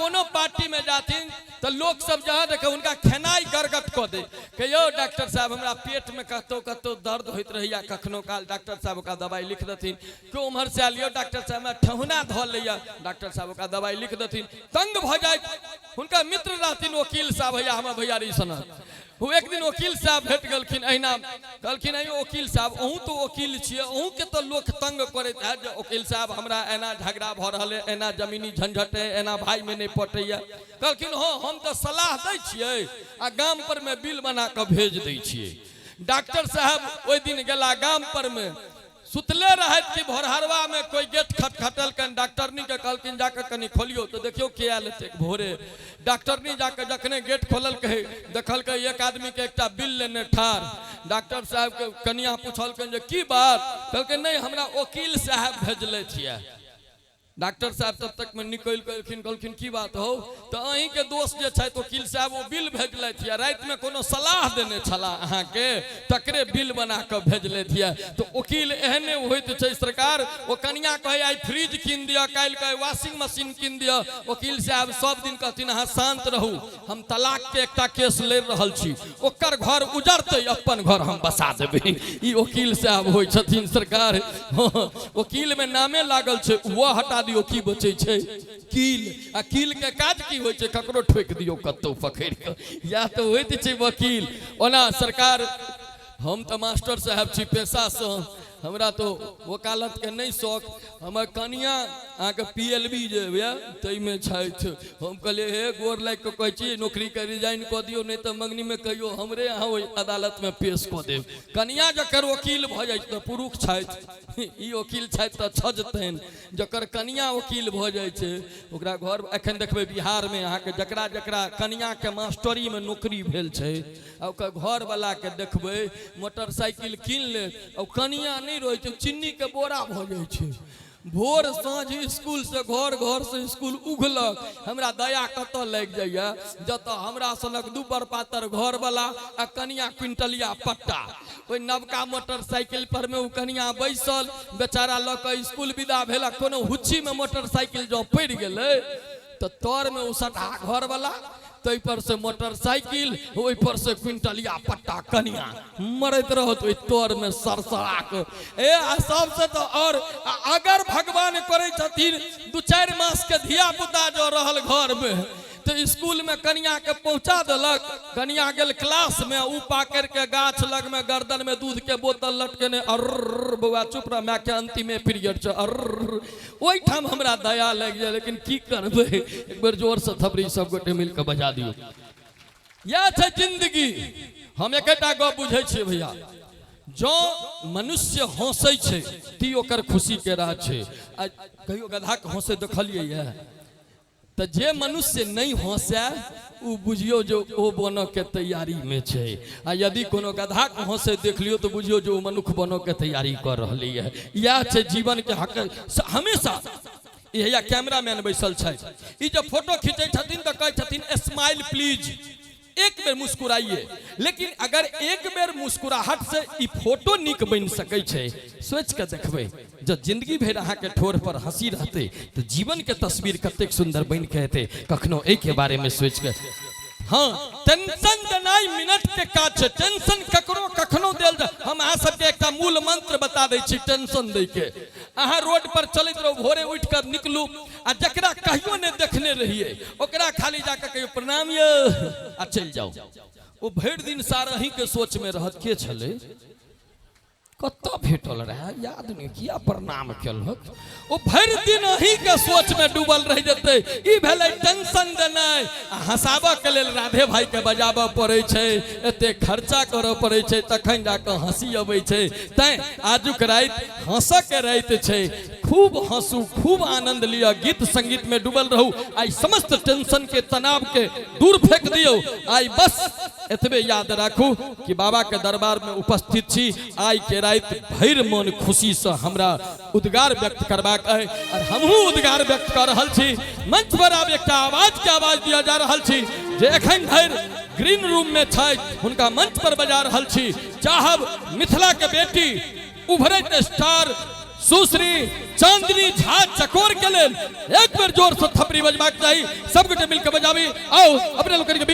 कोनो पार्टी में जाथिन तो लोग सब जहाँ देखे उनका खेनाई गरगट कऽ दे कि यो डॉक्टर साहब हमरा पेट में कतो कतो दर्द होइत रहैया कखनो काल डॉक्टर साहब का दवाई लिख देथिन। क्यों उम्हर से आलियो डॉक्टर साहब में ठहुना धो लिया डॉक्टर साहब का दवाई लिख देथिन। तंग भ जाए उनका मित्र रहथिन वकील साहब भैया हमर भैया सन वो एक दिन वकील साहब भेट गलखिन अहिना कहलखिन अयो वकील साहब अहूँ तो वकील छिए अहूँ के तो लोग तंग करैत है वकील साहब हमरा एना झगड़ा भ रहल है एना जमीनी झंझट है एना भाई में नहीं पटैया। कहलखिन हाँ हम तो सलाह दै छिए आ गाम पर में बिल बना के भेज दै छिए। डॉक्टर साहब ओइ दिन गेला गाम पर में सुतले रहत कि भोरहरवा में कोई गेट खटखटल कन डॉक्टरनी के कहलखिन जाकर कनी खोलियो तो देखियो के आयल थे भोरे। डॉक्टरनी जाकर जखने गेट खोलल कहे देखल के एक आदमी के एकटा बिल लेने ठार। डॉक्टर साहब के कनिया पूछलकन जे की बात कहलके नहीं हमरा वकील साहब भेजले छिए। डॉक्टर साहब तब तक में निकल कहलखिन की बात हो तो अहीं के दोस्त जे छै वकील साहब वो बिल भेजले थिया रात में कोनो सलाह देने छला अहाँ के तकरे बिल बना के भेजले थिया। तो वकील एहने होइत छै सरकार ओ कनिया कहे आई फ्रिज कीन दिया काल कहे वाशिंग मशीन कीन दिया वकील साहब सब दिन कहथिन अहाँ शांत रहू हम तलाक के एकटा केस ले रहल छी ओकर घर उजड़ते अपन घर हम बसा देबे ई वकील साहब होय छथिन सरकार। वकील में नामे लागल छै वो हटा दियो की बचे छे कील आ कील के काज की होय छे ककरो ठोक दियो कतो पकड़ के या तो होइत छे वकील। ओना सरकार हम तो मास्टर साहब छी पेशा से हमरा तो वकालत के नहीं शौक हमर कनिया अहाँ के PLB जे तई में छथि हम कहले हे गोर लाग के कहै छी नौकरी के रिजाइन क दियो नहीं तो मंगनी में कहियो हमरे यहाँ ओइ अदालत में पेश क देब। कनिया जकर वकील भ जाय त पुरुष छथि ई वकील छथि त छजतैन जकर कनिया वकील भ जाय छै ओकरा घर एखन देखबे बिहार में अहाँ के जकरा जकरा कनिया के मास्टरी में नौकरी भेल छै आ ओकर घर वाला के देखबे मोटरसाइकिल कीन ले और कनिया नहीं रहे छै चीनी के बोरा भ जाय छै भोर साँझ स्कूल से घर घर से स्कूल उगलक हमरा दया कत लग जाइया जत हमरा सनक दुबर पातर घर वाला आ कनिया क्विंटलिया पट्टा ओइ नवका मोटरसाइकिल पर में उ कनिया बैसल बेचारा ल के स्कूल विदा भेला कोनो हुच्ची में मोटरसाइकिल जो पड़ गेले तो तोर में उ सटा घर वाला तई पर से मोटरसाइकिल ओइ पर से क्विंटलिया पट्टा कनिया मरत रहत ओइ तोर में सरसरा के ए सबसे तो और अगर भगवान करे छथिन 2-4 मास के धिया पुता जो रहल घर में तो स्कूल में कनिया के पहुंचा देलक कनिया गेल क्लास में ऊ पाकर के गाछ लग में गर्दन में दूध के बोतल लटकेने अर्र बउआ चुप रह मैं के अंतिम पीरियड छ अर्र ओइ ठाम हमरा दया लग जाए लेकिन की करबे एक बार जोर से थपड़ी सब गोटे मिल के बजा दियो। या छै जिंदगी हम एकटा गप बुझै छियै भैया जो मनुष्य हंसै छै ती ओकर खुशी के राह छै। कहियो गधा के हंसे देखलियै है तो जे मनुष्य नहीं हंसे उ बुझियो जो ओ बनो के तैयारी में छे आ यदि कोनो गधा के हंसे देख लियो तो बुझियो जो मनुख बनो के तैयारी कर रहली है। यह छे जीवन के हक हमेशा यह कैमरामैन बैसल छै ई जब फोटो खींचे छथिन तो कहै छथिन स्माइल प्लीज एक बेर मुस्कुराइए लेकिन अगर एक बेर मुस्कुराहट से ई फोटो निक बन सकै छै सोच के देखबे जब जिंदगी भर अहाँ के ठोर पर हंसी रहते तो जीवन के तस्वीर कतेक सुंदर बन के हेते कखनो ए के बारे में सोच के। हाँ टेंशन देनाई मिनट के काज छै टेंशन ककरो कखनो देल जा हम अहाँ सबके एकटा मूल मंत्र बता दै छी टेंशन दै के अहाँ रोड पर चलत रहो भोरे उठ कर निकलू आ जकरा कहियो ने देखने रहिए ओकरा खाली जाकर कहियो प्रणाम यौ आ चल जाओ वो भर दिन सारा ही के सोच में रहत के छले कत भेटल रहे याद नहीं किया प्रणाम केलक ओ भर दिन ही के सोच में डूबल रह जते ई भेलै टेंशन देनाइ हंसाबा के लेल राधे भाई के बजाबा पड़े छै एते खर्चा करऽ पड़े छै तखन जाके हंसी अबै छै तैं आजुक रात हंसऽ के रात छै खूब हंसू खूब आनंद लिया गीत संगीत में डूबल रहू आई समस्त टेंशन के तनाव के दूर फेंक दियो आई बस एतबे याद राखू कि बाबा के दरबार में उपस्थित छी आई के रात भर मन खुशी से हमरा उद्गार व्यक्त करबाक है और हमहू उद्गार व्यक्त कर रहल छी मंच पर आब एकटा आवाज के आवाज दिया जा रहल छी जे एखन धरि ग्रीन रूम में छै हुनका मंच पर बजा रहल छी चाहब मिथिला के बेटी उभरैत स्टार सुश्री चांदनी झा चकोर के लेल एक बार जोर से थपड़ी बजबाक चाहिए। सब गोटे मिलकर बजाबी। आओ अपने लोग